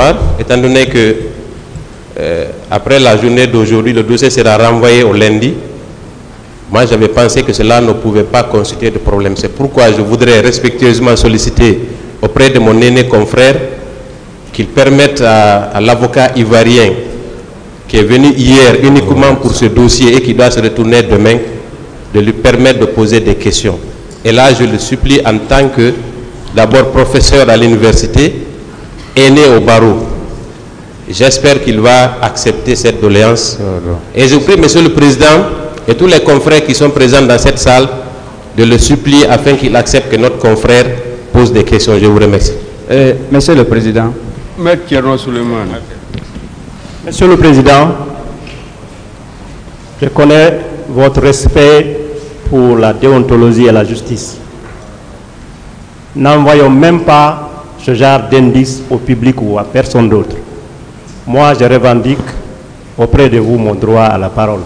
part, étant donné que après la journée d'aujourd'hui, le dossier sera renvoyé au lundi. Moi, j'avais pensé que cela ne pouvait pas constituer de problème. C'est pourquoi je voudrais respectueusement solliciter auprès de mon aîné confrère qu'il permette à l'avocat ivoirien qui est venu hier uniquement pour ce dossier et qui doit se retourner demain, de lui permettre de poser des questions. Et là, je le supplie en tant que, d'abord, professeur à l'université, aîné au barreau. J'espère qu'il va accepter cette doléance. Et je prie, Monsieur le Président, et tous les confrères qui sont présents dans cette salle, de le supplier afin qu'il accepte que notre confrère pose des questions. Je vous remercie. Monsieur le Président. Maître Thierno Suleiman. Monsieur le Président, je connais votre respect pour la déontologie et la justice. N'envoyons même pas ce genre d'indice au public ou à personne d'autre. Moi, je revendique auprès de vous mon droit à la parole.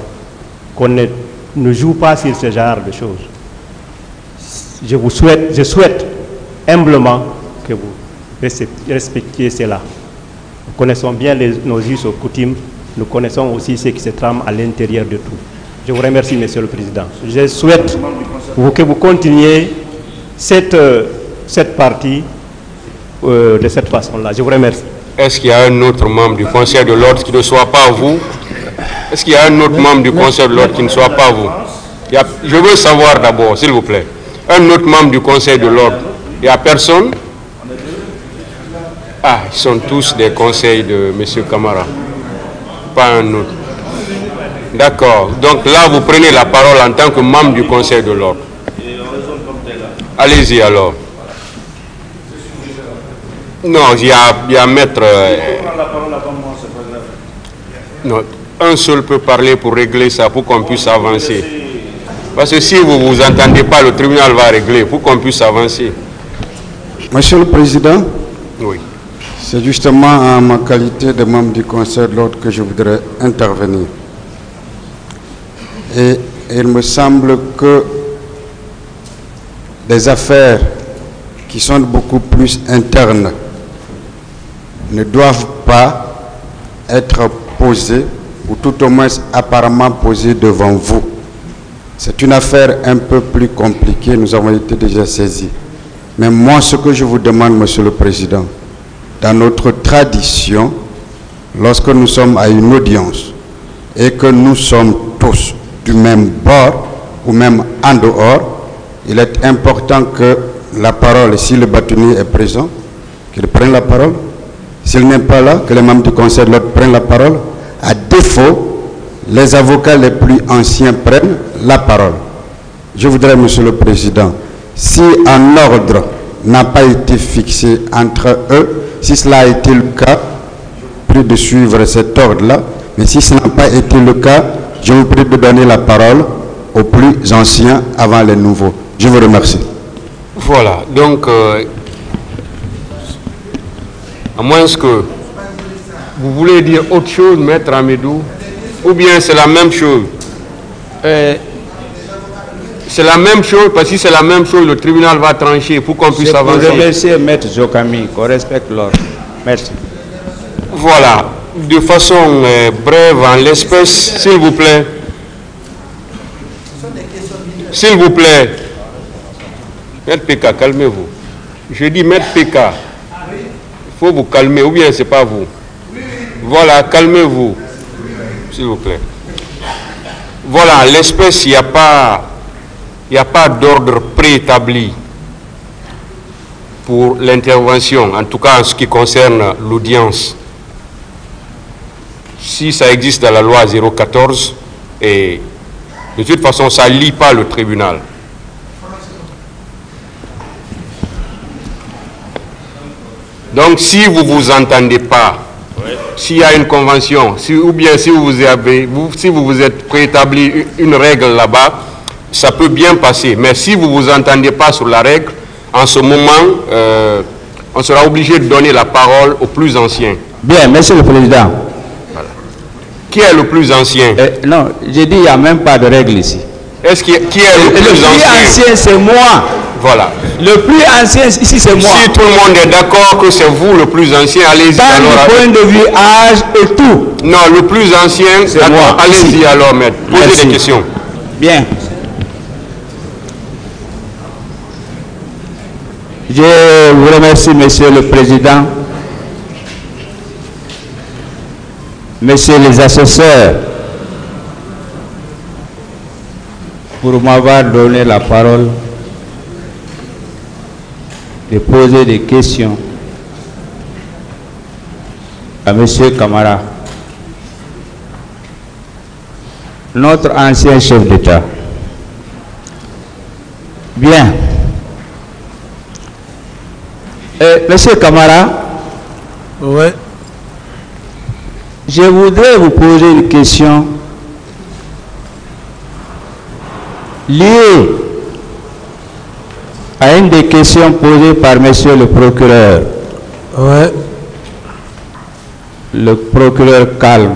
Qu'on ne joue pas sur ce genre de choses. Je souhaite humblement que vous respectiez cela. Nous connaissons bien nos us et coutumes, nous connaissons aussi ce qui se trame à l'intérieur de tout. Je vous remercie, Monsieur le Président. Je souhaite que vous continuiez cette partie de cette façon-là. Je vous remercie. Est-ce qu'il y a un autre membre du Conseil de l'ordre qui ne soit pas vous? Est-ce qu'il y a un autre membre du Conseil de l'ordre qui ne soit pas vous? Je veux savoir d'abord, s'il vous plaît. Un autre membre du Conseil de l'ordre. Il n'y a personne? Ah, ils sont tous des conseils de M. Camara. Pas un autre. D'accord. Donc là, vous prenez la parole en tant que membre du Conseil de l'ordre. Allez-y alors. Non, il y a maître... Non, un seul peut parler pour régler ça, pour qu'on puisse avancer. Parce que si vous ne vous entendez pas, le tribunal va régler, pour qu'on puisse avancer. Monsieur le Président, oui. C'est justement en ma qualité de membre du Conseil de l'ordre que je voudrais intervenir. Et il me semble que des affaires qui sont beaucoup plus internes ne doivent pas être posées, ou tout au moins apparemment posées devant vous. C'est une affaire un peu plus compliquée, nous avons été déjà saisis. Mais moi, ce que je vous demande, Monsieur le Président, dans notre tradition, lorsque nous sommes à une audience et que nous sommes tous du même bord ou même en dehors, il est important que la parole, si le bâtonnier est présent, qu'il prenne la parole. S'il n'est pas là, que les membres du Conseil de l'ordre prennent la parole. À défaut, les avocats les plus anciens prennent la parole. Je voudrais, Monsieur le Président, si un ordre n'a pas été fixé entre eux, si cela a été le cas, je vous prie de suivre cet ordre-là. Mais si ce n'a pas été le cas, je vous prie de donner la parole aux plus anciens avant les nouveaux. Je vous remercie. Voilà, donc, à moins que vous voulez dire autre chose, Maître Amédou, ou bien c'est la même chose. C'est la même chose, parce que si c'est la même chose, le tribunal va trancher pour qu'on puisse avancer. Je vous remercie, Maître Jokami, qu'on respecte l'ordre. Merci. Voilà, de façon brève, en l'espèce, s'il vous plaît. S'il vous plaît. Maître PK, calmez-vous. Je dis Maître PK, il faut vous calmer, ou bien c'est pas vous. Voilà, calmez-vous, s'il vous plaît. Voilà, en l'espèce, il n'y a pas d'ordre préétabli pour l'intervention, en tout cas en ce qui concerne l'audience. Si ça existe dans la loi 014, et de toute façon, ça ne lie pas le tribunal. Donc, si vous ne vous entendez pas, s'il y a une convention, ou bien si vous vous êtes préétabli une règle là-bas, ça peut bien passer. Mais si vous ne vous entendez pas sur la règle, en ce moment, on sera obligé de donner la parole aux plus anciens. Bien, Monsieur le Président. Voilà. Qui est le plus ancien? Non, j'ai dit il n'y a même pas de règle ici. Qui est le plus ancien? Le plus ancien, c'est moi. Voilà. Le plus ancien ici, c'est moi. Si tout le monde est d'accord que c'est vous le plus ancien, allez-y. Dans le point de vue âge et tout. Non, le plus ancien, c'est moi. Allez-y alors, maître. Posez des questions. Bien. Je vous remercie, Monsieur le Président, Messieurs les assesseurs, pour m'avoir donné la parole de poser des questions à Monsieur Camara, notre ancien chef d'État. Bien. Monsieur Camara, oui. Je voudrais vous poser une question liée à une des questions posées par Monsieur le procureur. Oui. Le procureur Calme.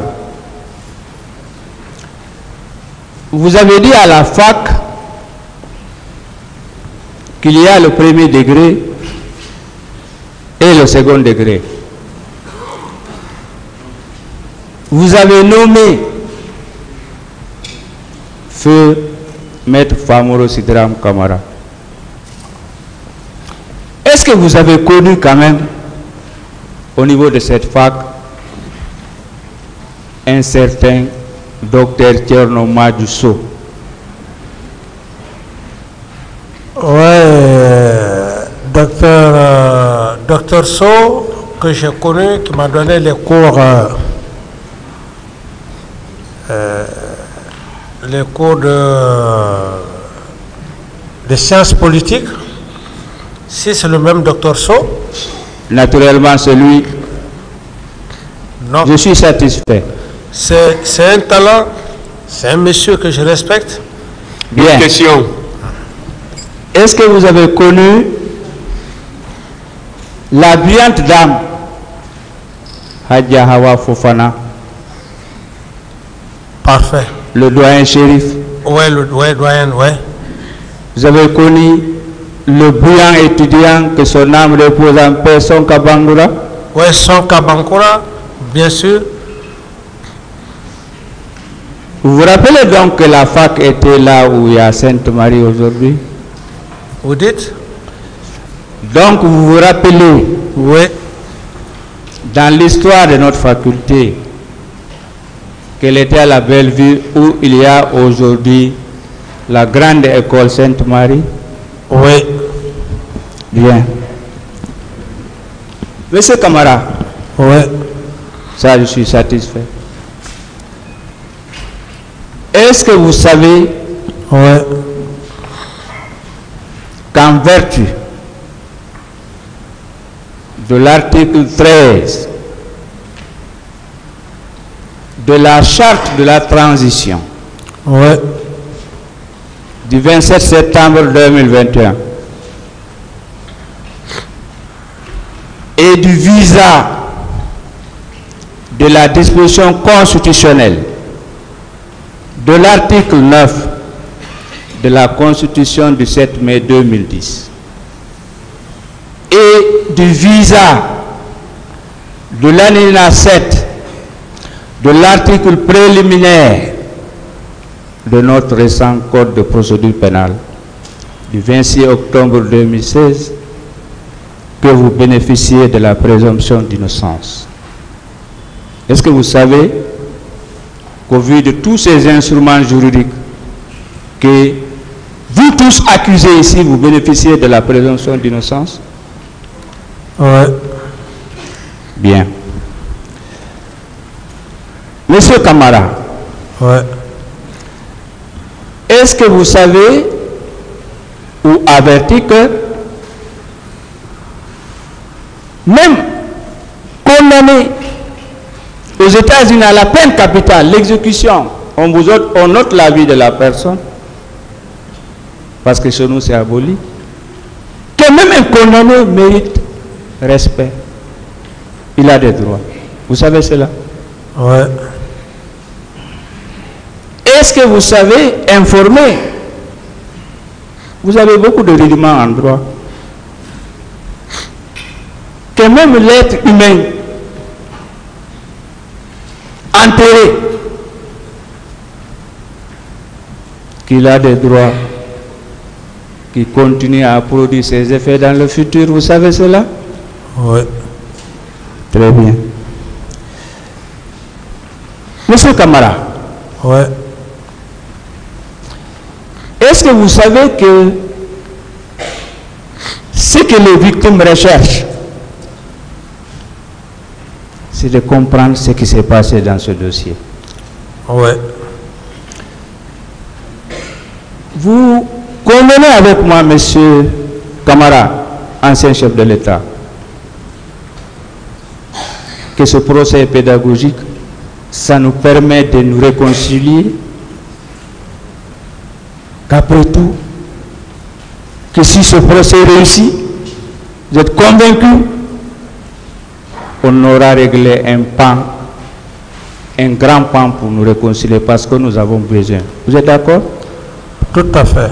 Vous avez dit à la fac qu'il y a le premier degré et le second degré. Vous avez nommé feu Maître Famoro Sidram Camara. Est-ce que vous avez connu quand même, au niveau de cette fac, un certain docteur Thierno Madjusso? Oui, docteur So, que j'ai connu, qui m'a donné les cours de sciences politiques. Si c'est le même docteur So. Naturellement, c'est lui. Non. Je suis satisfait. C'est un talent, c'est un monsieur que je respecte. Bien. Question. Est-ce que vous avez connu la brillante dame Hadja Hawa Fofana? Parfait. Le doyen shérif. Oui, le doyen, oui. Vous avez connu le brillant étudiant que son âme repose en paix, Sonka Bangoura? Oui, Sonka Bangoura, bien sûr. Vous vous rappelez donc que la fac était là où il y a Sainte-Marie aujourd'hui? Vous dites? Donc vous vous rappelez, oui, dans l'histoire de notre faculté, qu'elle était à la Bellevue où il y a aujourd'hui la grande école Sainte-Marie? Oui. Bien. Monsieur Camara. Oui. Ça, je suis satisfait. Est-ce que vous savez, oui, qu'en vertu de l'article 13 de la charte de la transition, oui, du 27 septembre 2021 et du visa de la disposition constitutionnelle de l'article 9 de la Constitution du 7 mai 2010 et du visa de l'alinéa 7 de l'article préliminaire de notre récent Code de procédure pénale du 26 octobre 2016 que vous bénéficiez de la présomption d'innocence. Est-ce que vous savez qu'au vu de tous ces instruments juridiques que vous tous accusés ici, vous bénéficiez de la présomption d'innocence? oui. Bien. Monsieur Camara, oui. est-ce que vous savez ou averti que même condamné aux États-Unis à la peine capitale, l'exécution, on note la vie de la personne, parce que chez nous c'est aboli, que même un condamné mérite respect. Il a des droits. Vous savez cela? Oui. Est-ce que vous savez informer Vous avez beaucoup de rudiments en droit. Que même l'être humain enterré, qu'il a des droits, qui continue à produire ses effets dans le futur, vous savez cela? Oui. Très bien. Monsieur Camara. Oui. Est-ce que vous savez que ce que les victimes recherchent, c'est de comprendre ce qui s'est passé dans ce dossier? Oui. Vous convenez avec moi, monsieur Camara, ancien chef de l'État, que ce procès pédagogique, ça nous permet de nous réconcilier, qu'après tout, que si ce procès réussit, vous êtes convaincu, on aura réglé un pan, un grand pan pour nous réconcilier, parce que nous avons besoin. Vous êtes d'accord? Tout à fait.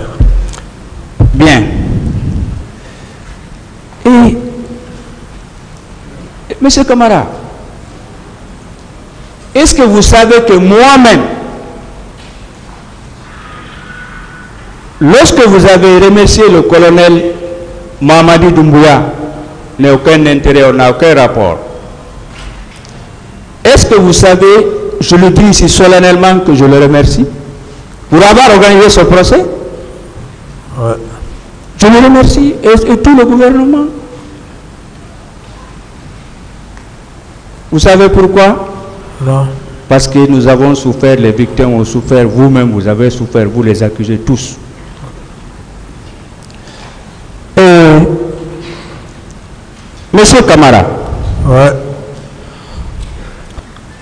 Bien. Et, monsieur Camara, est-ce que vous savez que moi-même, lorsque vous avez remercié le colonel Mamadi Doumbouya, n'a aucun intérêt, on n'a aucun rapport. Est-ce que vous savez, je le dis ici solennellement que je le remercie, pour avoir organisé ce procès? Ouais. Je le remercie et tout le gouvernement. Vous savez pourquoi? Non. Parce que nous avons souffert, les victimes ont souffert, vous-même vous avez souffert, vous les accusez tous. Monsieur Camara, ouais.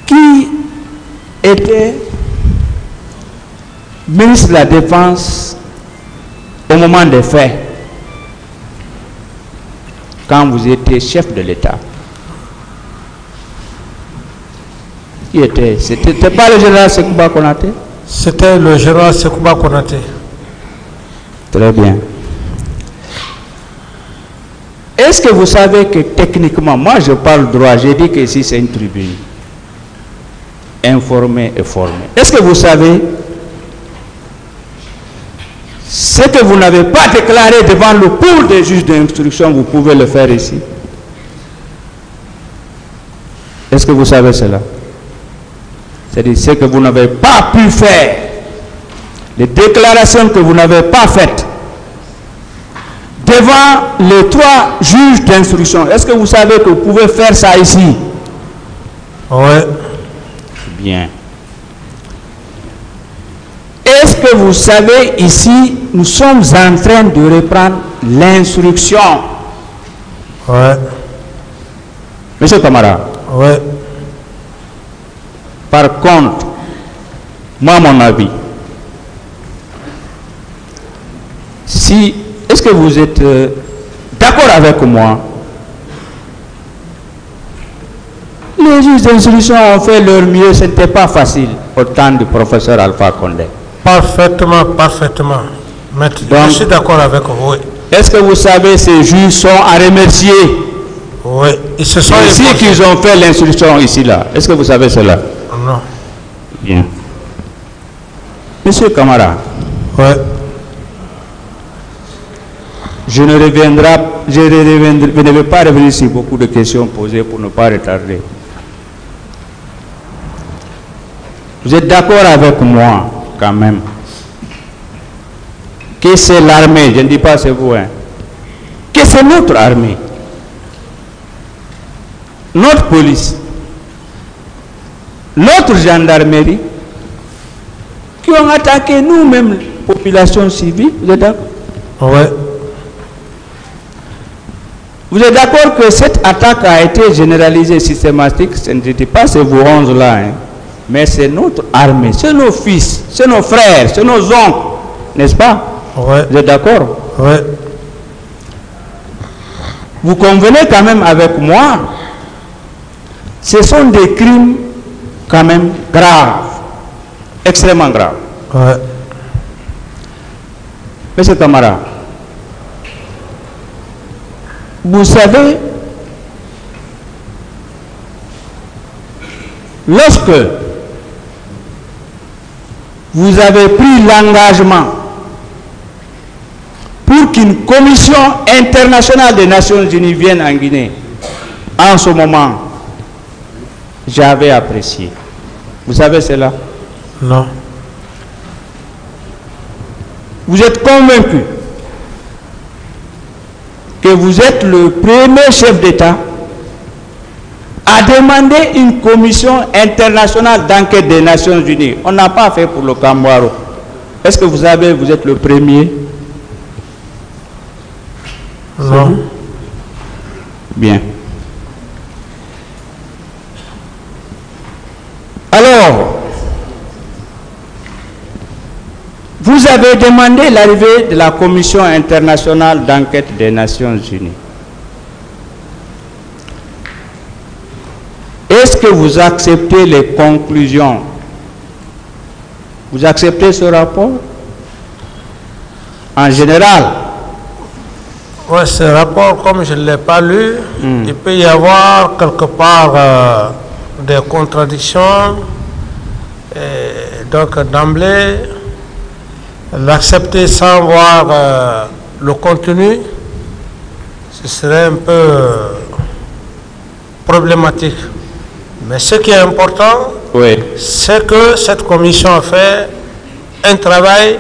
Qui était ministre de la Défense au moment des faits, quand vous étiez chef de l'État? Qui était? C'était pas le général Sekouba Konaté? C'était le général Sekouba Konaté. Très bien. Est-ce que vous savez que techniquement, moi je parle droit, j'ai dit que ici c'est une tribune, informée et formée. Est-ce que vous savez ce que vous n'avez pas déclaré devant le pool des juges d'instruction, vous pouvez le faire ici? Est-ce que vous savez cela? C'est-à-dire ce que vous n'avez pas pu faire, les déclarations que vous n'avez pas faites devant les 3 juges d'instruction. Est-ce que vous savez que vous pouvez faire ça ici? Oui. Bien. Est-ce que vous savez, ici, nous sommes en train de reprendre l'instruction? Oui. Monsieur Camara. Oui. Par contre, moi, mon avis, si, est-ce que vous êtes d'accord avec moi? Les juges d'instruction ont fait leur mieux, ce n'était pas facile au temps du professeur Alpha Condé. Parfaitement, parfaitement. Maître, je suis d'accord avec vous. Oui. Est-ce que vous savez, ces juges sont à remercier? Oui, ils se sont ici qu'ils ont fait l'instruction ici là. Est-ce que vous savez cela? Non. Bien. Monsieur Camara. Oui. Je ne vais pas revenir sur beaucoup de questions posées pour ne pas retarder. Vous êtes d'accord avec moi, quand même, que c'est l'armée, je ne dis pas c'est vous, hein, que c'est notre armée, notre police, notre gendarmerie, qui ont attaqué nous-mêmes, population civile, vous êtes d'accord? Oui. Vous êtes d'accord que cette attaque a été généralisée, systématique? Je ne dis pas c'est vous 11 là, hein, mais c'est notre armée, c'est nos fils, c'est nos frères, c'est nos oncles, n'est-ce pas? Oui. Vous êtes d'accord? Oui. Vous convenez quand même avec moi, ce sont des crimes quand même graves, extrêmement graves. Oui. Monsieur Camara, Vous savez, lorsque vous avez pris l'engagement pour qu'une commission internationale des Nations Unies vienne en Guinée, en ce moment, j'avais apprécié. Vous savez cela? Non. Vous êtes convaincu que vous êtes le premier chef d'État à demander une commission internationale d'enquête des Nations Unies. On n'a pas fait pour le Kamwaro. Est-ce que vous savez, vous êtes le premier? Non. Bien. Alors, vous avez demandé l'arrivée de la Commission internationale d'enquête des Nations Unies. Est-ce que vous acceptez les conclusions? Vous acceptez ce rapport? En général. Oui, ce rapport, comme je ne l'ai pas lu, il peut y avoir quelque part des contradictions. Et donc d'emblée, l'accepter sans voir le contenu, ce serait un peu problématique. Mais ce qui est important, Oui. c'est que cette commission a fait un travail,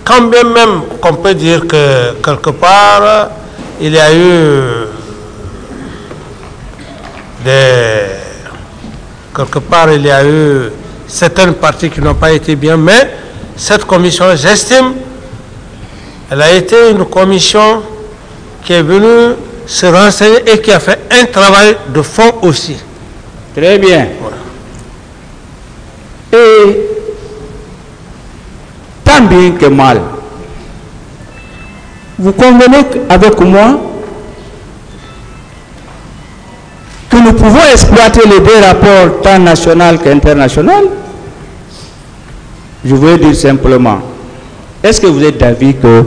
quand bien même qu'on peut dire que quelque part, il y a eu certaines parties qui n'ont pas été bien, mais cette commission, j'estime, elle a été une commission qui est venue se renseigner et qui a fait un travail de fond aussi. Très bien. Voilà. Et tant bien que mal, vous convenez avec moi que nous pouvons exploiter les deux rapports tant national qu'international? Je veux dire simplement, est-ce que vous êtes d'avis que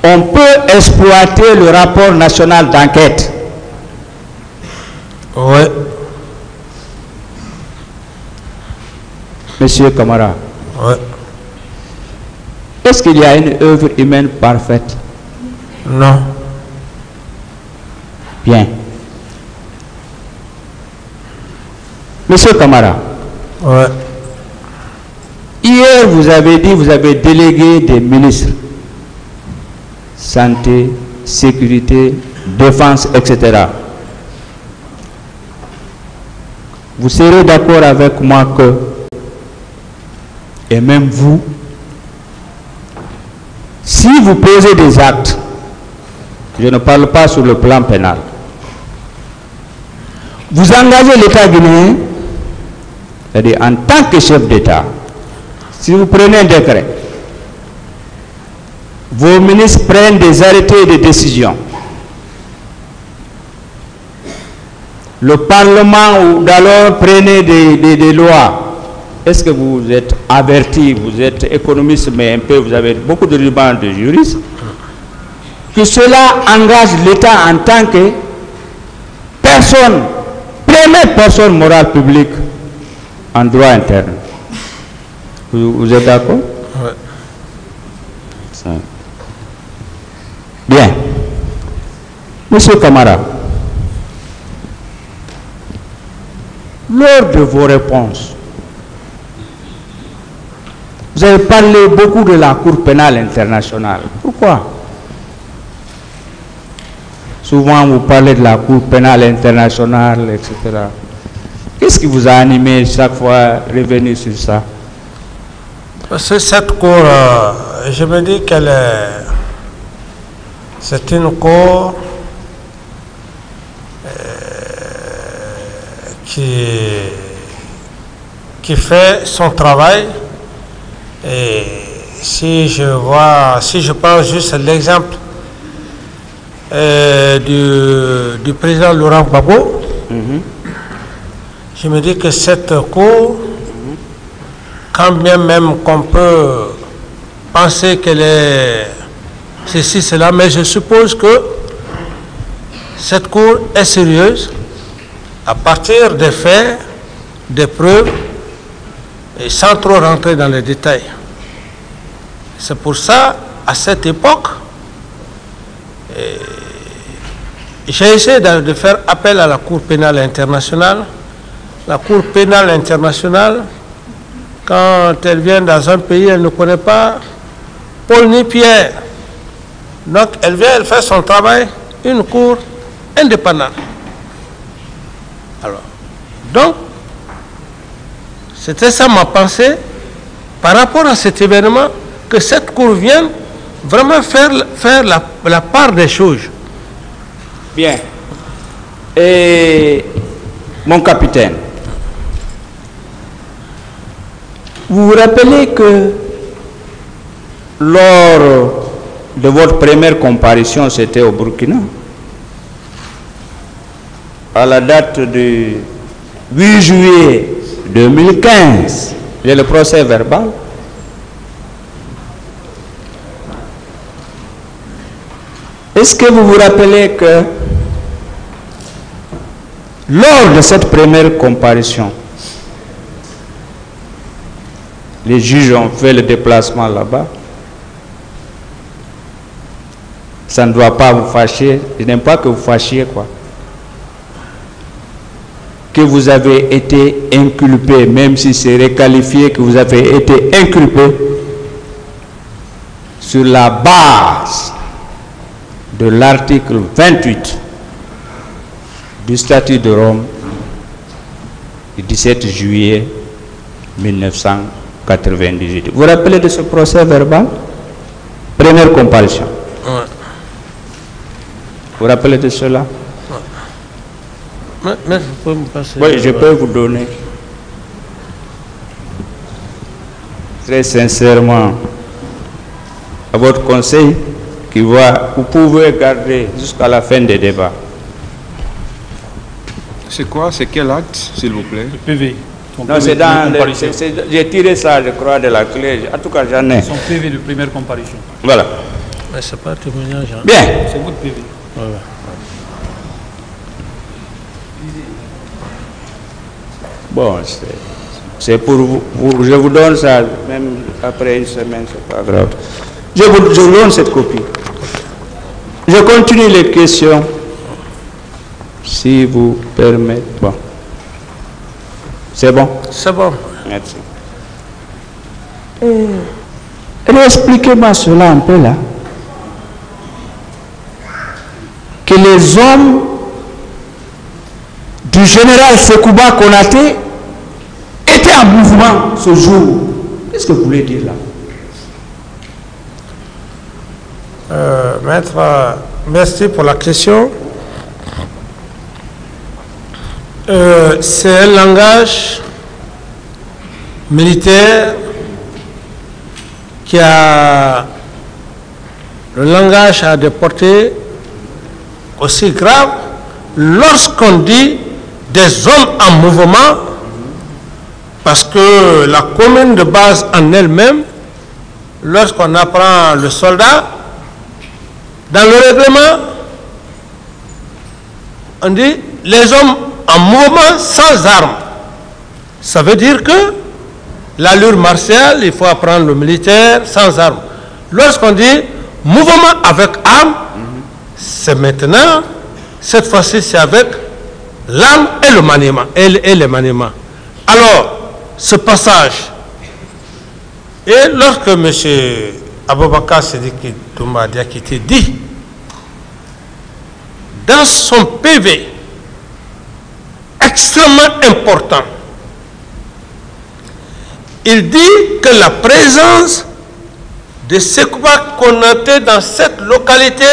on peut exploiter le rapport national d'enquête? Oui. Monsieur Camara, Oui. est-ce qu'il y a une œuvre humaine parfaite? Non. Bien. Monsieur Camara, Oui. hier vous avez dit, vous avez délégué des ministres, santé, sécurité, défense, etc. Vous serez d'accord avec moi que, et même vous, si vous posez des actes, je ne parle pas sur le plan pénal, vous engagez l'État guinéen, c'est-à-dire en tant que chef d'État, si vous prenez un décret, vos ministres prennent des arrêtés et des décisions, le Parlement ou d'alors prenez des lois, est-ce que vous êtes averti, vous êtes économiste, mais un peu, vous avez beaucoup de rubans de juristes, que cela engage l'État en tant que personne, première personne morale publique en droit interne? Vous êtes d'accord? Oui. Bien. Monsieur Camara, lors de vos réponses, vous avez parlé beaucoup de la Cour pénale internationale. Pourquoi? Souvent, vous parlez de la Cour pénale internationale, etc. Qu'est-ce qui vous a animé chaque fois à revenir sur ça? Parce que cette cour, je me dis qu'elle c'est une cour qui fait son travail. Et si je prends juste l'exemple du président Laurent Gbagbo, je me dis que cette cour, quand bien même qu'on peut penser qu'elle est ceci, cela, mais je suppose que cette cour est sérieuse à partir des faits, des preuves, et sans trop rentrer dans les détails. C'est pour ça, à cette époque, j'ai essayé de faire appel à la Cour pénale internationale. La Cour pénale internationale, quand elle vient dans un pays, elle ne connaît pas Paul ni Pierre. Donc elle vient, elle fait son travail, une cour indépendante. Alors, donc, c'était ça ma pensée par rapport à cet événement, que cette cour vienne vraiment faire la part des choses. Bien. Et mon capitaine, vous vous rappelez que lors de votre première comparution, c'était au Burkina, à la date du 8 juillet 2015, j'ai le procès verbal. Est-ce que vous vous rappelez que lors de cette première comparution, les juges ont fait le déplacement là-bas? Ça ne doit pas vous fâcher. Je n'aime pas que vous fâchiez, quoi. Que vous avez été inculpé, même si c'est requalifié que vous avez été inculpé sur la base de l'article 28 du statut de Rome du 17 juillet 1998. Vous vous rappelez de ce procès verbal? Première comparution. Ouais. Vous vous rappelez de cela? Ouais. Mais vous pouvez me passer. Oui, je peux vous donner. Très sincèrement, à votre conseil, qui va, vous pouvez garder jusqu'à la fin des débats. C'est quoi? C'est quel acte, s'il vous plaît? Le PV. Non, c'est dans j'ai tiré ça, je crois, de la clé. En tout cas, j'en ai. Son PV de première comparution. Voilà. Mais c'est pas témoignage. Hein. Bien. C'est votre PV. Ouais. Bon, c'est pour vous. Je vous donne ça, même après une semaine, c'est pas grave. Je vous donne cette copie. Je continue les questions, si vous permettez. Bon. C'est bon? C'est bon. Merci. Expliquez-moi cela un peu là. Que les hommes du général Sekouba Konaté étaient en mouvement ce jour. Qu'est-ce que vous voulez dire là? Maître, merci pour la question. C'est un langage militaire qui a le langage a des portées aussi graves lorsqu'on dit des hommes en mouvement, parce que la commune de base en elle-même, lorsqu'on apprend le soldat, dans le règlement, on dit les hommes en mouvement sans armes. Ça veut dire que l'allure martiale, il faut apprendre le militaire sans armes. Lorsqu'on dit mouvement avec armes, c'est maintenant, cette fois-ci c'est avec l'arme et le maniement. Et le maniement. Alors, ce passage, et lorsque M. Aboubakar Sidiki Toumba Diakité dit, dans son PV, extrêmement important, il dit que la présence de Sekouba Konaté dans cette localité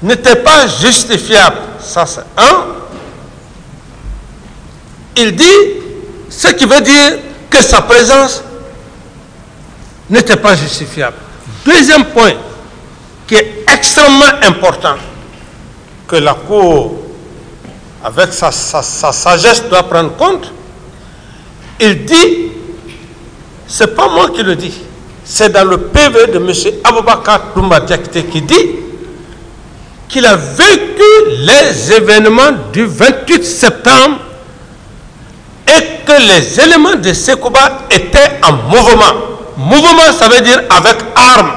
n'était pas justifiable. Ça, c'est un. Il dit, ce qui veut dire que sa présence n'était pas justifiable. Deuxième point, qui est extrêmement important, que la Cour, avec sa sagesse, doit prendre compte, il dit, c'est pas moi qui le dis, c'est dans le PV de M. Aboubakar Toumba Diakité qui dit qu'il a vécu les événements du 28 septembre et que les éléments de Sekouba étaient en mouvement. Mouvement, ça veut dire avec armes.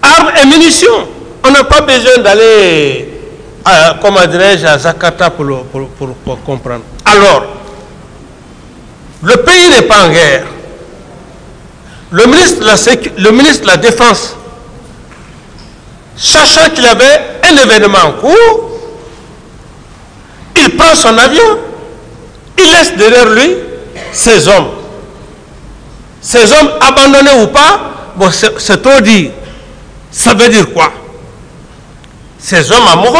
Armes et munitions. On n'a pas besoin d'aller, comment dirais-je, à Jakarta pour comprendre. Alors, le pays n'est pas en guerre. Le ministre de la Défense, sachant qu'il avait un événement en cours, il prend son avion, il laisse derrière lui ses hommes. Ces hommes abandonnés ou pas, bon, c'est trop dit. Ça veut dire quoi? Ces hommes en mouvement.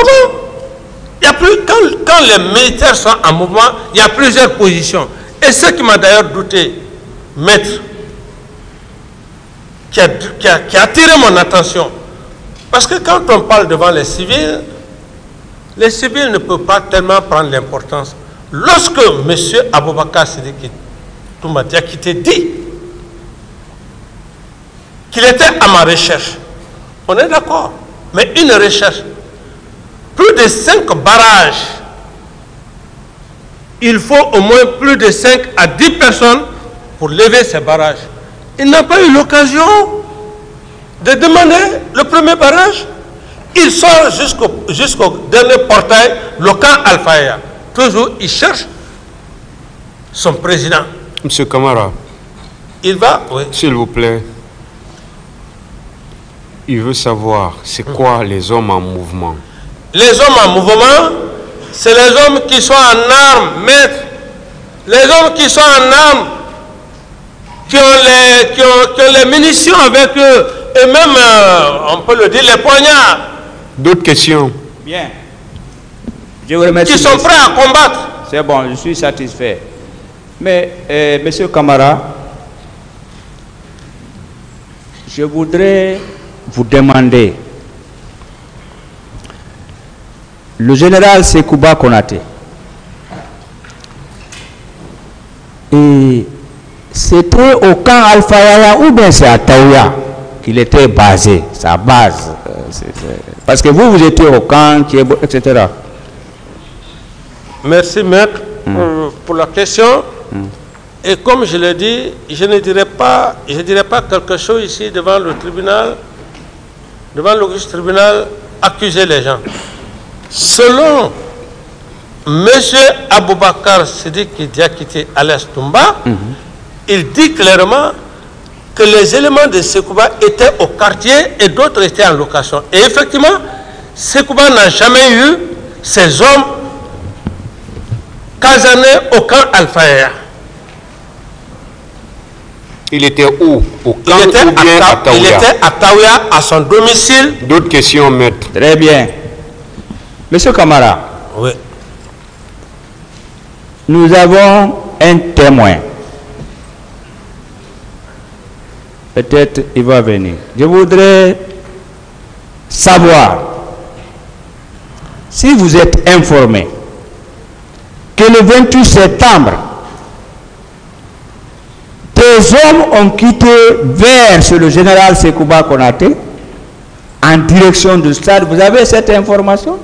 Il y a plus, quand les militaires sont en mouvement, il y a plusieurs positions. Et ce qui m'a d'ailleurs douté, maître, qui a attiré mon attention, parce que quand on parle devant les civils ne peuvent pas tellement prendre l'importance. Lorsque M. Aboubakar Sidiki Toumbadia Kité dit qu'il était à ma recherche, on est d'accord, mais une recherche, plus de 5 barrages, il faut au moins plus de 5 à 10 personnes pour lever ces barrages. Il n'a pas eu l'occasion de demander le premier barrage. Il sort jusqu'au dernier portail, le camp Al-Faya. Toujours, il cherche son président. Monsieur Camara, il va, oui. S'il vous plaît, il veut savoir, c'est quoi les hommes en mouvement? Les hommes en mouvement, c'est les hommes qui sont en armes, maître. Les hommes qui sont en armes, qui ont les munitions avec eux, et même, on peut le dire, les poignards. D'autres questions? Bien. Je vous remercie. Qui sont prêts à combattre. C'est bon, je suis satisfait. Mais, monsieur Camara, je voudrais vous demander, le général Sekouba Konaté, et c'était au camp Al-Faya ou bien c'est à Taouya qu'il était basé, sa base. Parce que vous étiez au camp, etc. Merci, maître, pour la question. Et comme je l'ai dit, je ne dirai pas quelque chose ici devant le tribunal, devant l'auguste tribunal, accuser les gens. Selon M. Aboubakar Sidiki Diakité alias Toumba, il dit clairement que les éléments de Sekouba étaient au quartier et d'autres étaient en location. Et effectivement, Sekouba n'a jamais eu ces hommes casernés au camp Al-Faya. Il était où? Au camp ou bien à Taouya? Il était à Taouya, à son domicile. D'autres questions, maître? Très bien. Monsieur Camara. Oui. Nous avons un témoin. Peut-être il va venir. Je voudrais savoir si vous êtes informé que le 28 septembre, des hommes ont quitté vers le général Sekouba Konaté en direction du stade. Vous avez cette information?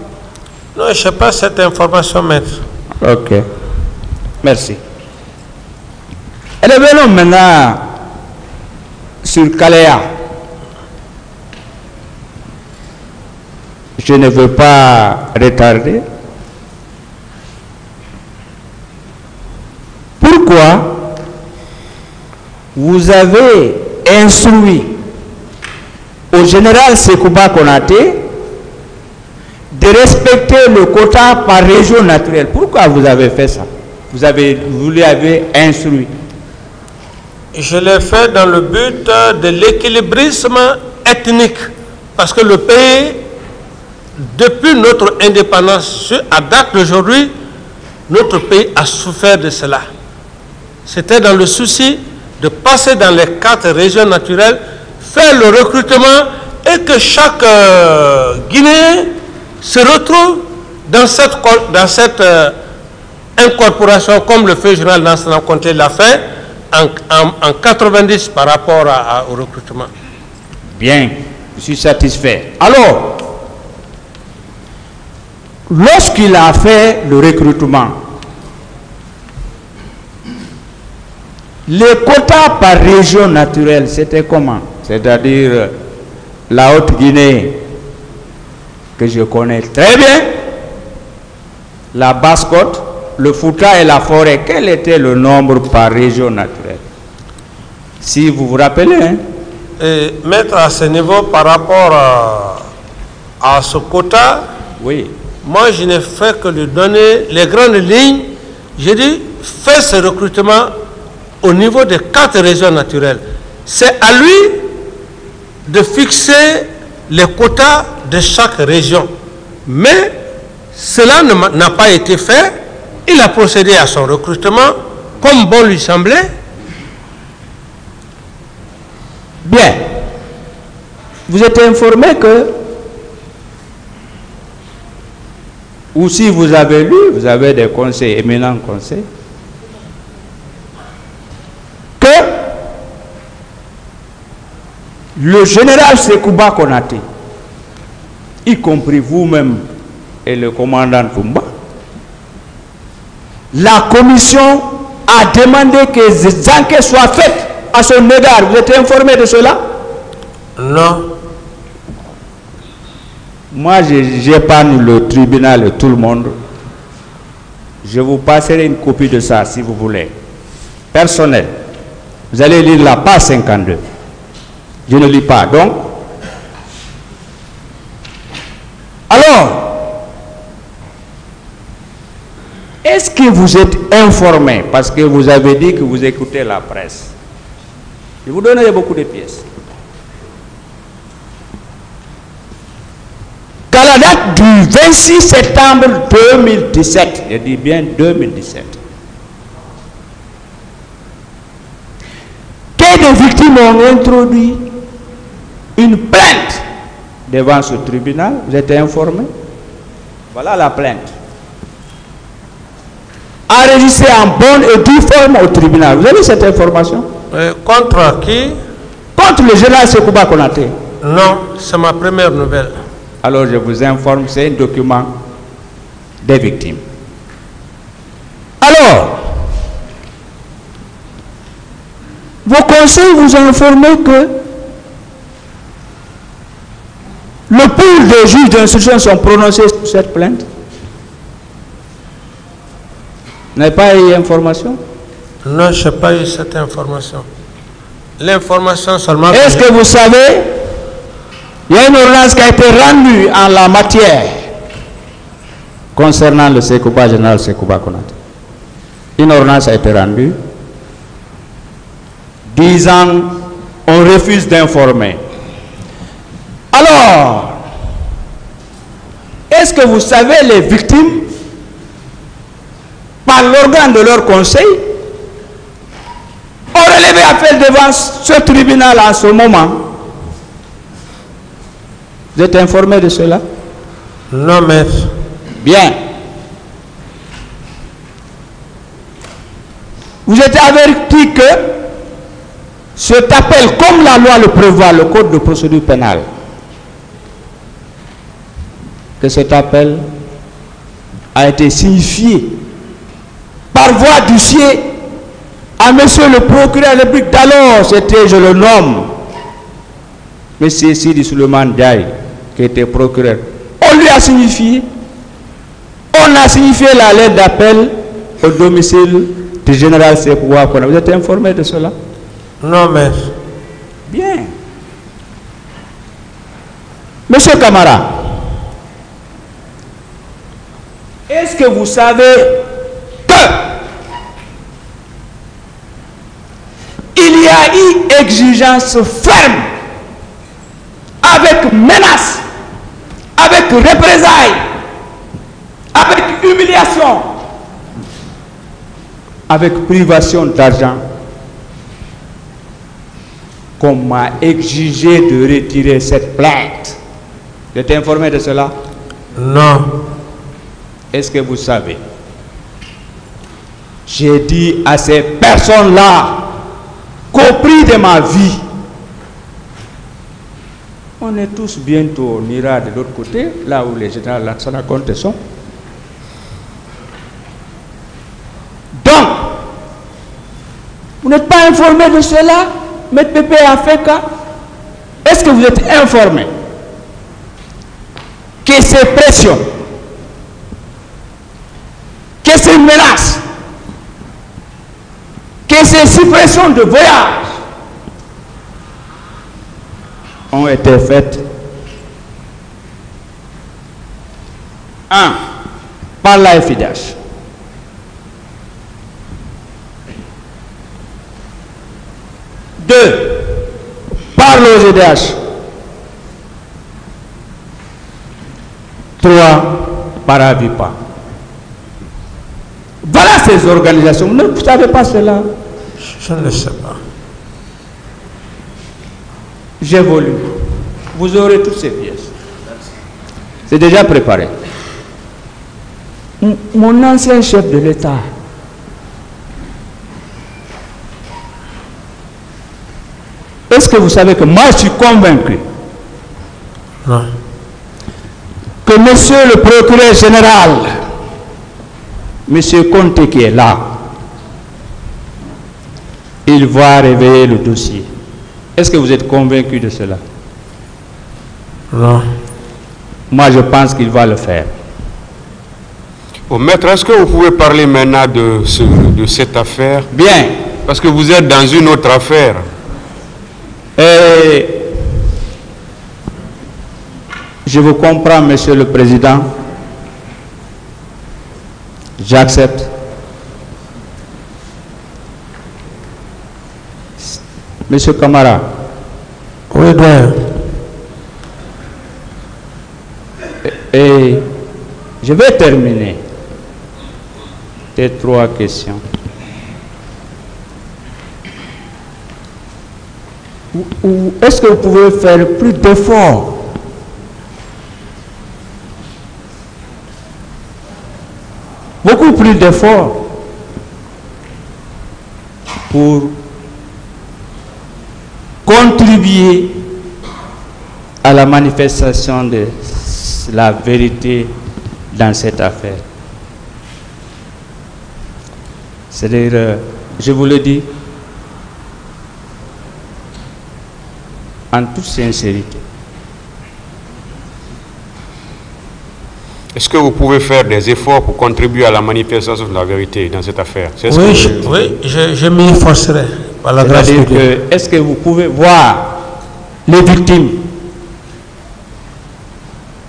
Non, je n'ai pas cette information, maître. Ok. Merci. Et revenons maintenant sur Kaléa. Je ne veux pas retarder. Pourquoi vous avez instruit au général Sekouba Konaté de respecter le quota par région naturelle? Pourquoi vous avez fait ça? Vous l'avez instruit. Je l'ai fait dans le but de l'équilibrisme ethnique. Parce que le pays, depuis notre indépendance à date d'aujourd'hui, notre pays a souffert de cela. C'était dans le souci de passer dans les 4 régions naturelles, faire le recrutement et que chaque Guinéen se retrouve dans cette incorporation, comme le feu général Nansana Conté l'a fait en 90 par rapport au recrutement. Bien, je suis satisfait. Alors, lorsqu'il a fait le recrutement, les quotas par région naturelle, c'était comment? C'est-à-dire la Haute-Guinée, que je connais très bien, la Basse-Côte, le Fouta et la Forêt. Quel était le nombre par région naturelle? Si vous vous rappelez. Hein? Et mettre à ce niveau par rapport à ce quota, oui. Moi je n'ai fait que lui donner les grandes lignes. J'ai dit, fais ce recrutement au niveau des 4 régions naturelles. C'est à lui de fixer les quotas de chaque région. Mais cela n'a pas été fait. Il a procédé à son recrutement comme bon lui semblait. Bien. Vous êtes informé que, ou si vous avez lu, vous avez des conseils, éminents conseils, que le général Sekouba Konaté, y compris vous-même et le commandant Toumba, la commission a demandé que des enquêtes soient faites à son égard. Vous êtes informé de cela? Non. Moi, j'épargne le tribunal et tout le monde. Je vous passerai une copie de ça, si vous voulez. Personnel. Vous allez lire la page 52. Je ne lis pas. Donc, alors, est-ce que vous êtes informé? Parce que vous avez dit que vous écoutez la presse. Je vous donnerai beaucoup de pièces. Qu'à la date du 26 septembre 2017, je dis bien 2017, que des victimes ont introduit une plainte devant ce tribunal. Vous êtes informé? Voilà la plainte. Enregistrée en bonne et due forme au tribunal. Vous avez cette information? Contre qui? Contre le général Sekouba Konaté. Non, c'est ma première nouvelle. Alors je vous informe, c'est un document des victimes. Alors, vos conseils vous ont informé que le pool des juges d'instruction sont prononcés sur cette plainte. Vous n'avez pas eu information? Non, je n'ai pas eu cette information. L'information seulement... Est-ce que vous savez, il y a une ordonnance qui a été rendue en la matière concernant le Sekouba, général Sekouba Konaté. Une ordonnance a été rendue disant on refuse d'informer. Alors, est-ce que vous savez les victimes, par l'organe de leur conseil, ont relevé appel devant ce tribunal en ce moment? Vous êtes informé de cela? Non, maître. Bien. Vous êtes averti que cet appel, comme la loi le prévoit, le code de procédure pénale, que cet appel a été signifié par voie d'huissier à monsieur le procureur de la République d'alors, c'était, je le nomme, monsieur Sidi Souleymane Diaye, qui était procureur. On lui a signifié, on a signifié la lettre d'appel au domicile du général Sekouba Konaté. Vous êtes informé de cela? Non, maître. Bien. Monsieur Camara, est-ce que vous savez que il y a eu exigence ferme, avec menace, avec représailles, avec humiliation, avec privation d'argent, qu'on m'a exigé de retirer cette plainte? Vous êtes informé de cela? Non. Est-ce que vous savez? J'ai dit à ces personnes-là qu'au prix de ma vie, On est tous bientôt, on ira de l'autre côté, là où les généraux Lansana Conté sont. Donc, vous n'êtes pas informé de cela, M. Pépé Afeka? Est-ce que vous êtes informé que ces pressions, que ces menaces, que ces suppressions de voyage ont été faites par la FIDH, par l'OGDH, 3 par Avipa. Voilà ces organisations. Vous ne savez pas cela? Je ne le sais pas. J'évolue. Vous aurez toutes ces pièces. C'est déjà préparé. Mon ancien chef de l'État, est-ce que vous savez que moi je suis convaincu que monsieur le procureur général, monsieur Conté qui est là, il va réveiller le dossier. Est-ce que vous êtes convaincu de cela? Non. Moi je pense qu'il va le faire. Bon, maître, est-ce que vous pouvez parler maintenant de cette affaire? Bien. Parce que vous êtes dans une autre affaire. Et je vous comprends, Monsieur le Président. J'accepte. Monsieur Camara. Oui, bien. Et je vais terminer les 3 questions. Ou est-ce que vous pouvez faire plus d'efforts beaucoup plus d'efforts pour contribuer à la manifestation de la vérité dans cette affaire? C'est-à-dire, je vous le dis, en toute sincérité. Est-ce que vous pouvez faire des efforts pour contribuer à la manifestation de la vérité dans cette affaire? Oui, je m'y efforcerai. C'est-à-dire que, est-ce que vous pouvez voir les victimes,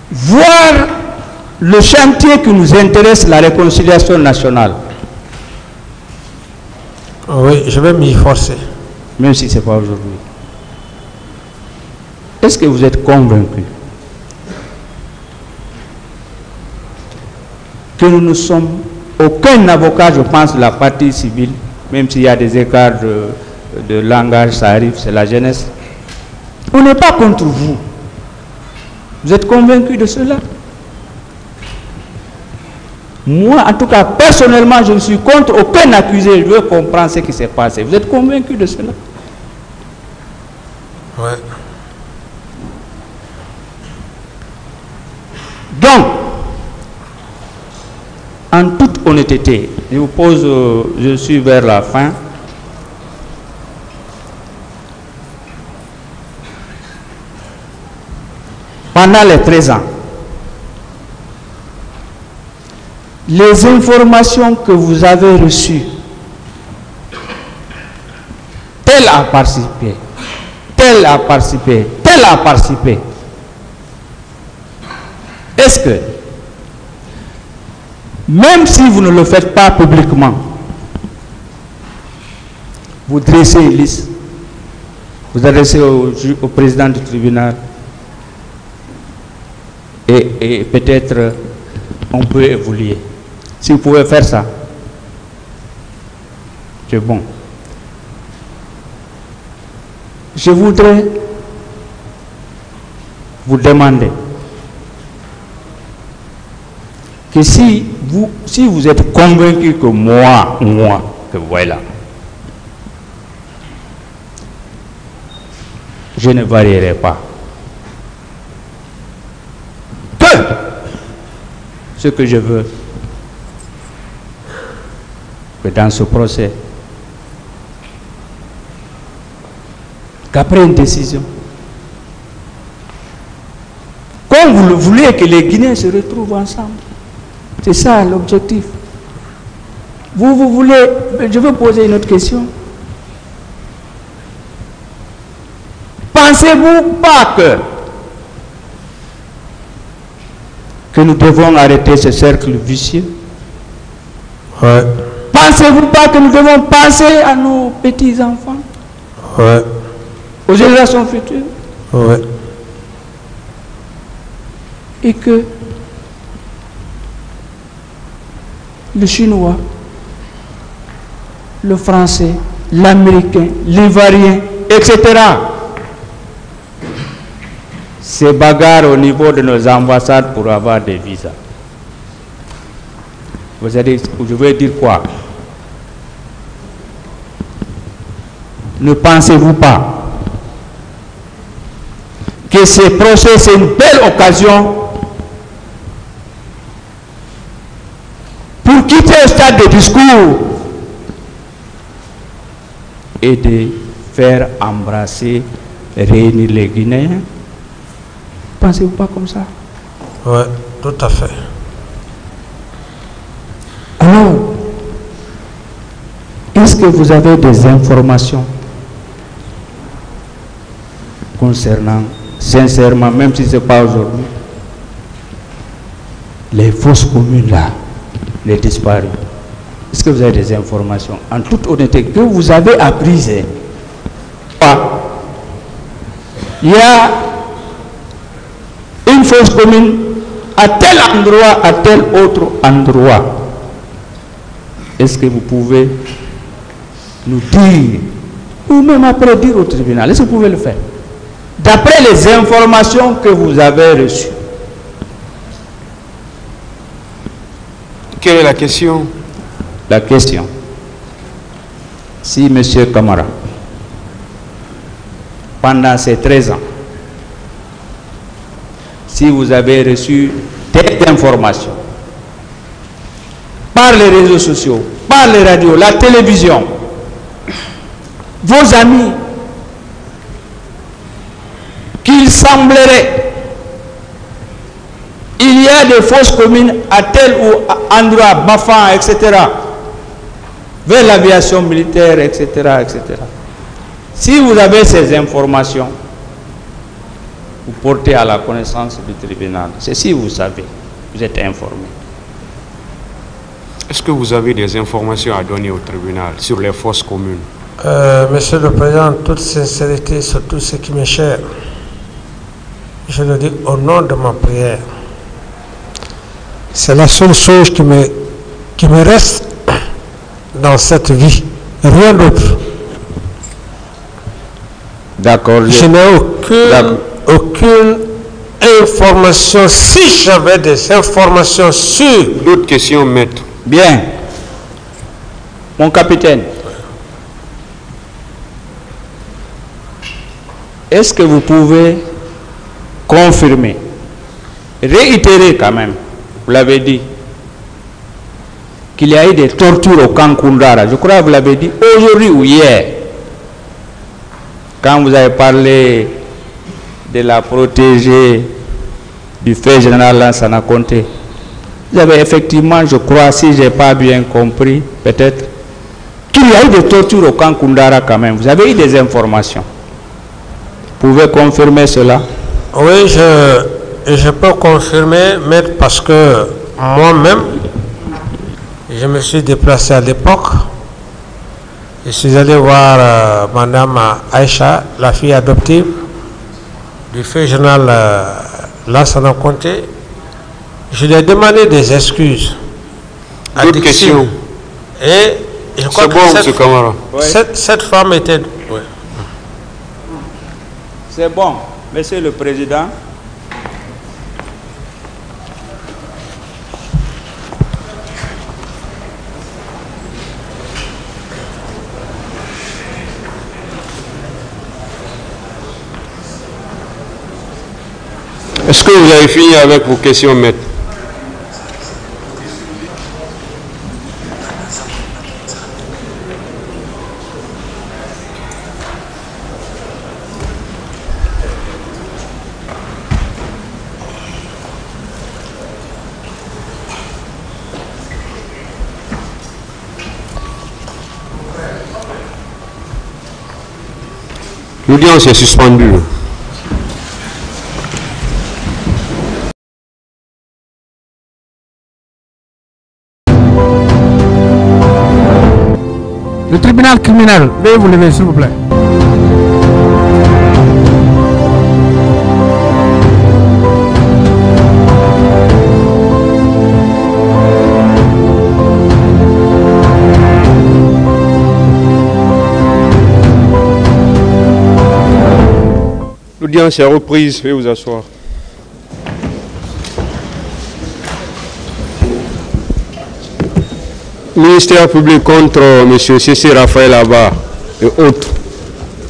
voir le chantier qui nous intéresse, la réconciliation nationale? Oui, je vais m'y efforcer. Même si ce n'est pas aujourd'hui. Est-ce que vous êtes convaincu que nous ne sommes aucun avocat, je pense, de la partie civile, même s'il y a des écarts de langage, ça arrive, c'est la jeunesse. On n'est pas contre vous. Vous êtes convaincu de cela? Moi, en tout cas, personnellement, je ne suis contre aucun accusé. Je veux comprendre ce qui s'est passé. Vous êtes convaincu de cela? Oui. Donc, en toute honnêteté, je vous pose, je suis vers la fin. Pendant les 13 ans, les informations que vous avez reçues, tel a participé, tel a participé, tel a participé. Est-ce que, même si vous ne le faites pas publiquement, vous dressez une liste, vous adressez au président du tribunal, et peut-être on peut évoluer. Si vous pouvez faire ça, c'est bon. Je voudrais vous demander que si vous êtes convaincu que moi, que voilà, je ne varierai pas. ce que je veux, que dans ce procès, qu'après une décision, comme vous le voulez, que les Guinéens se retrouvent ensemble. C'est ça l'objectif. Vous voulez, je veux poser une autre question. Pensez-vous pas que nous devons arrêter ce cercle vicieux? Ouais. Pensez-vous pas que nous devons penser à nos petits-enfants? Ouais. Aux générations futures? Ouais. Et que le chinois, le français, l'américain, l'ivoirien, etc. se bagarrent au niveau de nos ambassades pour avoir des visas. Vous allez, je veux dire quoi? Ne pensez-vous pas que ces procès, c'est une belle occasion pour quitter le stade de discours et de faire embrasser, réunir les Guinéens? Pensez-vous pas comme ça? Oui, tout à fait. Alors, est-ce que vous avez des informations concernant, sincèrement, même si ce n'est pas aujourd'hui, les fosses communes là, les disparus? Est-ce que vous avez des informations, en toute honnêteté, que vous avez apprises? Il y a une fosse commune à tel endroit, à tel autre endroit. Est-ce que vous pouvez nous dire, ou même après dire au tribunal, est-ce que vous pouvez le faire? D'après les informations que vous avez reçues. Quelle est la question? La question, si M. Camara, pendant ces 13 ans, si vous avez reçu des informations par les réseaux sociaux, par les radios, la télévision, vos amis, qu'il semblerait il y a des fosses communes à tel ou endroit, Bafan, etc., vers l'aviation militaire, etc., etc. Si vous avez ces informations, vous portez à la connaissance du tribunal. C'est si vous savez, vous êtes informé. Est-ce que vous avez des informations à donner au tribunal sur les fosses communes? Monsieur le Président, en toute sincérité, sur tout ce qui m'est cher, je le dis au nom de ma prière. C'est la seule chose qui me reste dans cette vie. Rien d'autre. D'accord. Je n'ai aucune information. Si j'avais des informations sur... D'autres questions, maître? Bien. Mon capitaine, est-ce que vous pouvez confirmer, réitérer quand même, vous l'avez dit, qu'il y a eu des tortures au camp Koundara? Je crois que vous l'avez dit aujourd'hui ou hier, quand vous avez parlé de la protégée du fait général Lansana Conté. Vous avez effectivement, je crois, si je n'ai pas bien compris, peut-être, qu'il y a eu des tortures au camp Koundara quand même. Vous avez eu des informations. Vous pouvez confirmer cela? Oui, je peux confirmer, maître, parce que moi-même, je me suis déplacé à l'époque. Je suis allé voir Madame Aïcha, la fille adoptive du fait général Lansana Conté. Je lui ai demandé des excuses. D'autres questions? Et je crois que cette femme était... Oui. C'est bon, Monsieur le Président. Est-ce que vous avez fini avec vos questions, maître? L'audience est suspendue. Le tribunal criminel, veuillez vous lever s'il vous plaît. L'audience est reprise, veuillez vous asseoir. Ministère public contre M. C.C. Raphaël Abba et autres.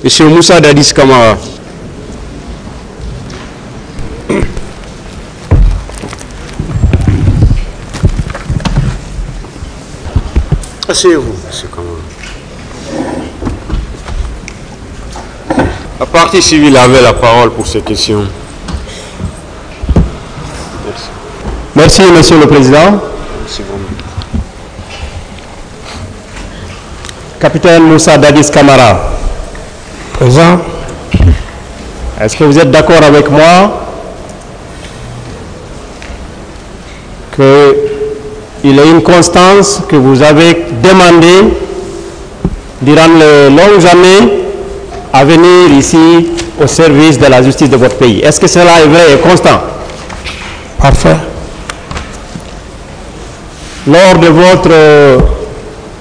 M. Moussa Dadis Kamara. Asseyez-vous, M. Kamara. La partie civile avait la parole pour ces questions. Merci. Merci, Monsieur le Président. Merci vraiment. Capitaine Moussa Dadis Kamara. Présent. Est-ce que vous êtes d'accord avec moi qu'il y a une constance que vous avez demandé durant les longues années à venir ici au service de la justice de votre pays? Est-ce que cela est vrai et constant? Parfait. Lors de votre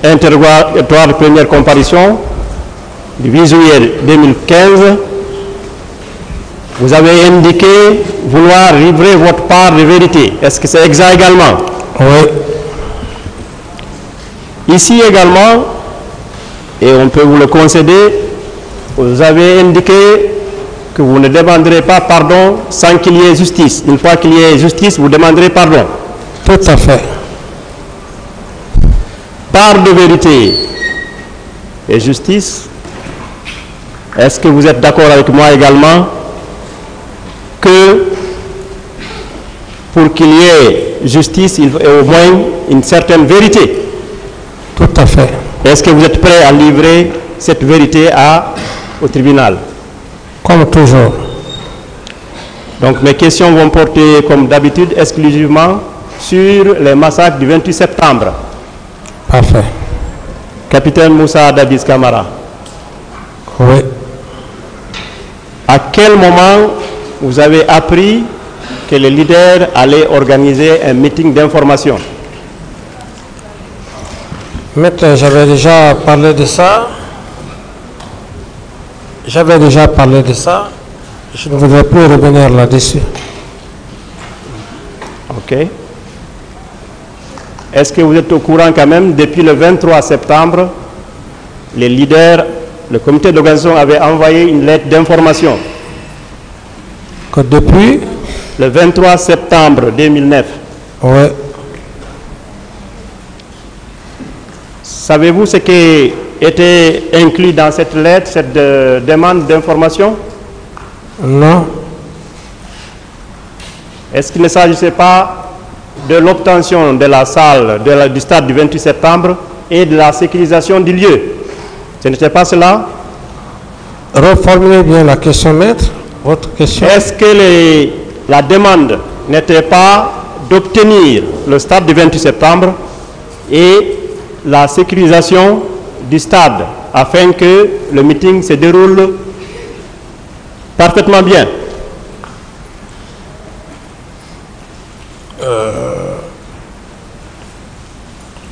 interrogatoire de première comparution du 8 juillet 2015, vous avez indiqué vouloir livrer votre part de vérité. Est-ce que c'est exact également? Oui. Ici également, et on peut vous le concéder, vous avez indiqué que vous ne demanderez pas pardon sans qu'il y ait justice. Une fois qu'il y ait justice, vous demanderez pardon. Tout à fait. Part de vérité et justice. Est-ce que vous êtes d'accord avec moi également que pour qu'il y ait justice, il faut au moins une certaine vérité? Tout à fait. Est-ce que vous êtes prêt à livrer cette vérité au tribunal? Comme toujours. Donc mes questions vont porter comme d'habitude exclusivement sur les massacres du 28 septembre. Parfait. Capitaine Moussa Dadis Kamara. Oui. À quel moment vous avez appris que les leaders allaient organiser un meeting d'information? Maître, j'avais déjà parlé de ça. Je ne voudrais plus revenir là-dessus. Ok. Est-ce que vous êtes au courant quand même, depuis le 23 septembre, les leaders, le comité d'organisation avait envoyé une lettre d'information? Que depuis le 23 septembre 2009. Oui. Savez-vous ce qui était inclus dans cette lettre, cette demande d'information? Non. Est-ce qu'il ne s'agissait pas de l'obtention de la salle du stade du 28 septembre et de la sécurisation du lieu? Ce n'était pas cela? Reformulez bien la question, maître. Votre question. Est-ce que la demande n'était pas d'obtenir le stade du 28 septembre et la sécurisation du stade afin que le meeting se déroule parfaitement bien?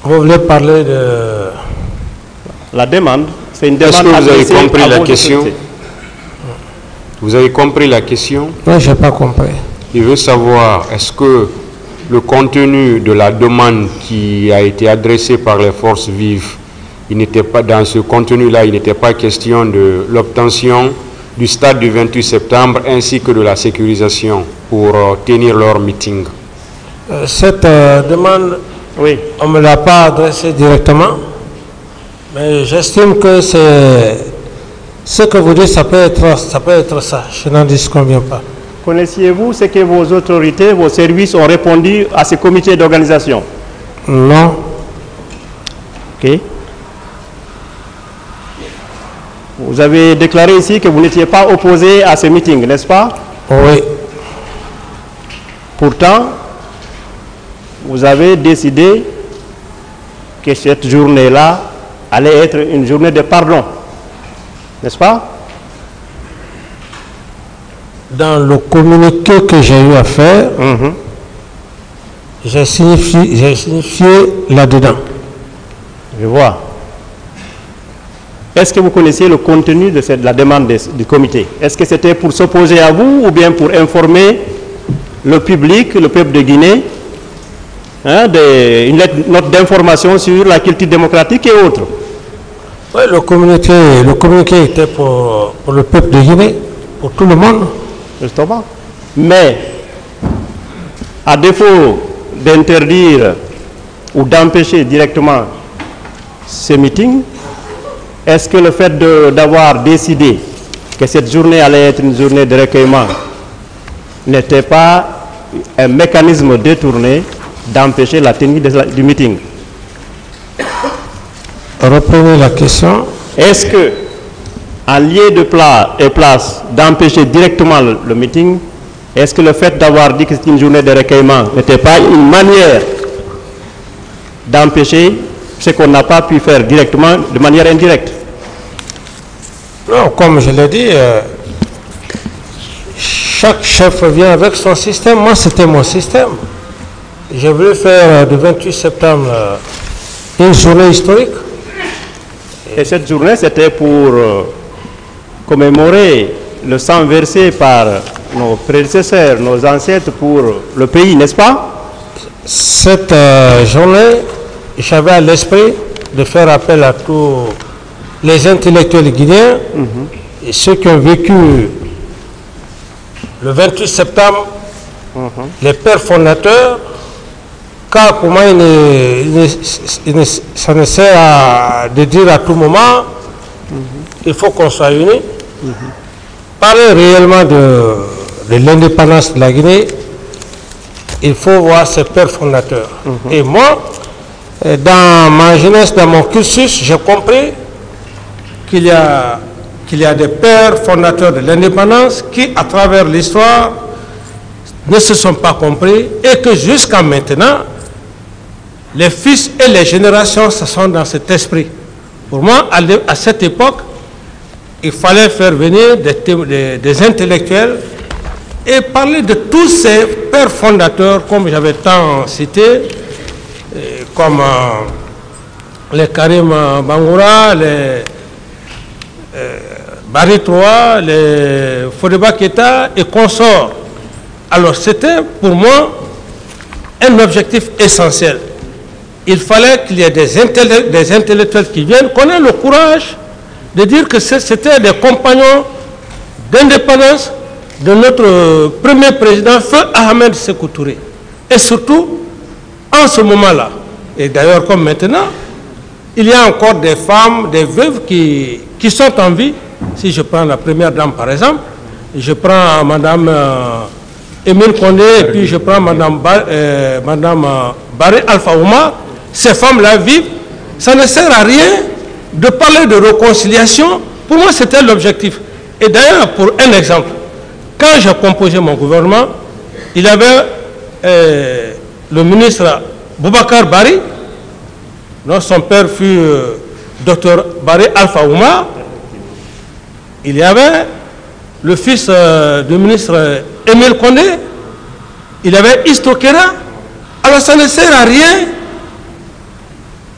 Vous voulez parler de... La demande, c'est une demande. Est-ce que vous avez compris la question? autorités. Vous avez compris la question? Non, je n'ai pas compris. Il veut savoir, est-ce que le contenu de la demande qui a été adressée par les forces vives, il n'était pas dans ce contenu-là, il n'était pas question de l'obtention du stade du 28 septembre ainsi que de la sécurisation pour tenir leur meeting. Cette demande, Oui. on ne me l'a pas adressée directement, mais j'estime que c'est ce que vous dites, ça peut être ça. Je n'en disconviens pas. Connaissiez-vous ce que vos autorités, vos services ont répondu à ce comité d'organisation? Non. Ok. Vous avez déclaré ici que vous n'étiez pas opposé à ce meeting, n'est-ce pas? Oui. Pourtant, vous avez décidé que cette journée-là allait être une journée de pardon, n'est-ce pas? Dans le communiqué que j'ai eu à faire, j'ai signifié là-dedans. Je vois. Est-ce que vous connaissiez le contenu de la demande du comité? Est-ce que c'était pour s'opposer à vous ou bien pour informer le public, le peuple de Guinée, une note d'information sur la culture démocratique et autres? Oui, le communiqué était pour le peuple de Guinée, pour tout le monde. Justement. Mais, à défaut d'interdire ou d'empêcher directement ces meetings, est-ce que le fait d'avoir décidé que cette journée allait être une journée de recueillement n'était pas un mécanisme détourné d'empêcher la tenue du meeting? Reprenez la question. Est-ce que, en lieu de place d'empêcher directement le meeting, est-ce que le fait d'avoir dit que c'est une journée de recueillement n'était pas une manière d'empêcher ce qu'on n'a pas pu faire directement de manière indirecte? Non, comme je l'ai dit, chaque chef vient avec son système. Moi, c'était mon système. J'ai voulu faire le 28 septembre une journée historique. Et cette journée, c'était pour commémorer le sang versé par nos prédécesseurs, nos ancêtres pour le pays, n'est-ce pas? Cette journée, j'avais à l'esprit de faire appel à tous les intellectuels guinéens et ceux qui ont vécu le 28 septembre, les pères fondateurs, car pour moi, ça ne sert à de dire à tout moment, il faut qu'on soit unis. Parler réellement de l'indépendance de la Guinée, il faut voir ses pères fondateurs. Et moi, dans ma jeunesse, dans mon cursus, j'ai compris qu'il y a des pères fondateurs de l'indépendance qui, à travers l'histoire, ne se sont pas compris et que jusqu'à maintenant, les fils et les générations se sont dans cet esprit. Pour moi, à cette époque, il fallait faire venir des intellectuels et parler de tous ces pères fondateurs, comme j'avais tant cité, comme les Karim Bangoura, les Barry Troa, les Fodeba Keita et consorts. Alors c'était pour moi un objectif essentiel. Il fallait qu'il y ait des intellectuels qui viennent, qu'on ait le courage de dire que c'était des compagnons d'indépendance de notre premier président, Feu Ahmed Sékou Touré. Et surtout, en ce moment-là, et d'ailleurs comme maintenant, il y a encore des femmes, des veuves qui sont en vie. Si je prends la première dame par exemple, je prends Madame Émile Condé et puis je prends Madame Barry Alpha Oumar. Ces femmes-là vivent. Ça ne sert à rien de parler de réconciliation. Pour moi, c'était l'objectif. Et d'ailleurs, pour un exemple, quand j'ai composé mon gouvernement, il y avait le ministre Boubacar Bari, dont son père fut Dr Barry Alpha Oumar. Il y avait le fils du ministre Émile Condé. Il y avait Isto Kera. Alors ça ne sert à rien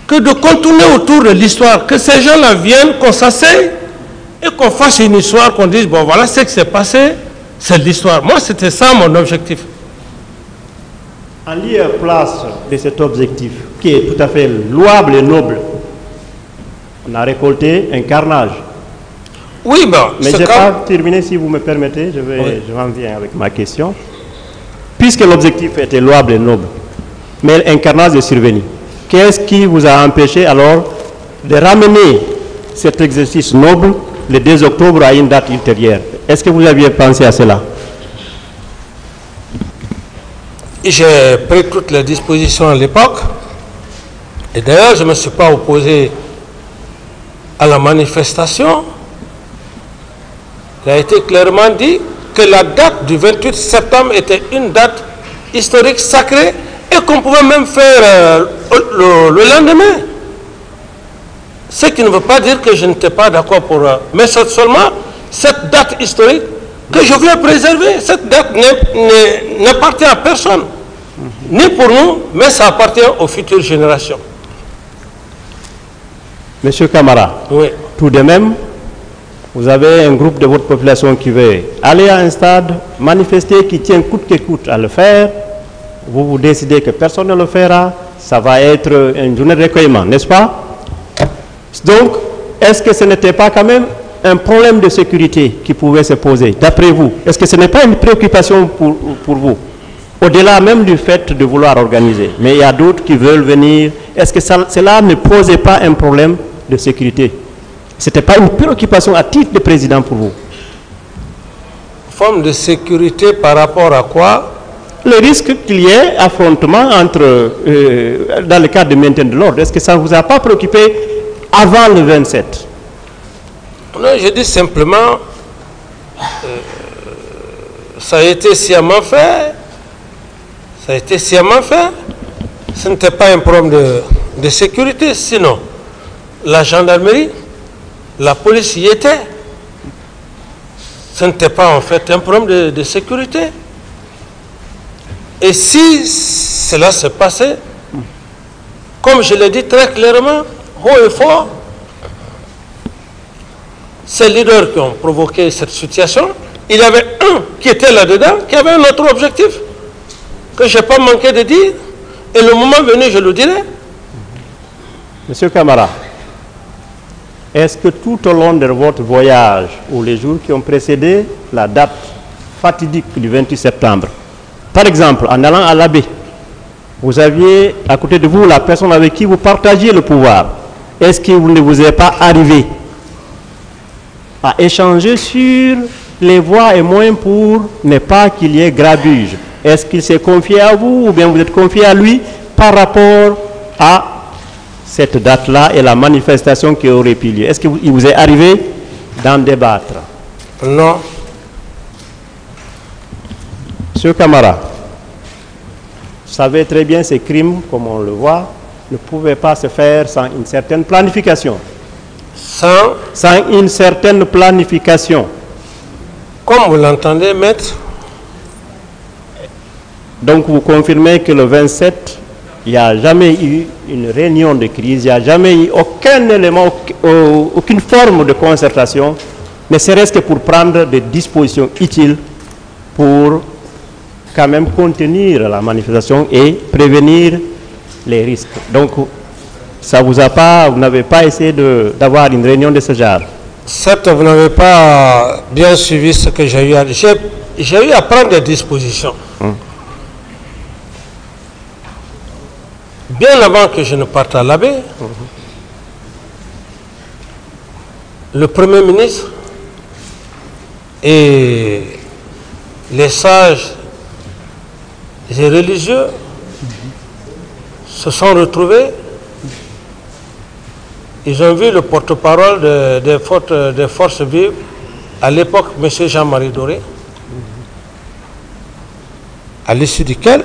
que de contourner autour de l'histoire, que ces gens-là viennent, qu'on s'asseye et qu'on fasse une histoire, qu'on dise, bon voilà ce qui s'est passé, c'est l'histoire. Moi, c'était ça mon objectif. En lieu et place de cet objectif, qui est tout à fait louable et noble, on a récolté un carnage. Oui, bon, mais je n'ai pas terminé, si vous me permettez, je m'en viens avec ma question. puisque l'objectif était louable et noble, mais un carnage est survenu. Qu'est-ce qui vous a empêché alors de ramener cet exercice noble le 2 octobre à une date ultérieure? Est-ce que vous aviez pensé à cela? J'ai pris toutes les dispositions à l'époque. Et d'ailleurs, je ne me suis pas opposé à la manifestation. Il a été clairement dit que la date du 28 septembre était une date historique sacrée et qu'on pouvait même faire le lendemain. Ce qui ne veut pas dire que je n'étais pas d'accord pour... mais c'est seulement cette date historique que je voulais préserver. Cette date n'appartient à personne, ni pour nous, mais ça appartient aux futures générations. Monsieur Camara, oui. Tout de même, vous avez un groupe de votre population qui veut aller à un stade, manifester, qui tient coûte que coûte à le faire. Vous décidez que personne ne le fera, ça va être une journée de recueillement, n'est-ce pas? Donc, est-ce que ce n'était pas quand même un problème de sécurité qui pouvait se poser, d'après vous? Est-ce que ce n'est pas une préoccupation pour vous? Au-delà même du fait de vouloir organiser, mais il y a d'autres qui veulent venir. Est-ce que cela ne posait pas un problème de sécurité? Ce n'était pas une préoccupation à titre de président pour vous? Forme de sécurité par rapport à quoi? Le risque qu'il y ait affrontement entre, dans le cadre de maintien de l'ordre. Est-ce que ça ne vous a pas préoccupé avant le 27? Non, je dis simplement, ça a été sciemment fait. Ça a été sciemment fait. Ce n'était pas un problème de sécurité. Sinon, la gendarmerie, la police y était. Ce n'était pas en fait un problème de sécurité. Et si cela se passait, comme je l'ai dit très clairement, haut et fort, ces leaders qui ont provoqué cette situation, il y avait un qui était là-dedans, qui avait un autre objectif, que je n'ai pas manqué de dire, et le moment venu, je le dirai. Monsieur Camara, est-ce que tout au long de votre voyage, ou les jours qui ont précédé la date fatidique du 28 septembre, par exemple, en allant à l'abbé, vous aviez à côté de vous la personne avec qui vous partagiez le pouvoir. Est-ce qu'il ne vous est pas arrivé à échanger sur les voies et moyens pour ne pas qu'il y ait grabuge? Est-ce qu'il s'est confié à vous ou bien vous êtes confié à lui par rapport à cette date-là et la manifestation qui aurait pu lieu? Est-ce qu'il vous est arrivé d'en débattre? Non. Monsieur Camara, vous savez très bien ces crimes, comme on le voit, ne pouvaient pas se faire sans une certaine planification. Sans une certaine planification. Comme vous l'entendez, maître. Donc vous confirmez que le 27, il n'y a jamais eu une réunion de crise, il n'y a jamais eu aucun élément, aucune forme de concertation, ne serait-ce que pour prendre des dispositions utiles pour quand même contenir la manifestation et prévenir les risques. Donc, ça vous a pas, vous n'avez pas essayé d'avoir une réunion de ce genre? Certes, vous n'avez pas bien suivi ce que j'ai eu à dire. J'ai eu à prendre des dispositions. Bien avant que je ne parte à l'abbé, le Premier ministre et les sages et religieux se sont retrouvés. Ils ont vu le porte-parole des forces vives, à l'époque, M. Jean-Marie Doré, à l'issue duquel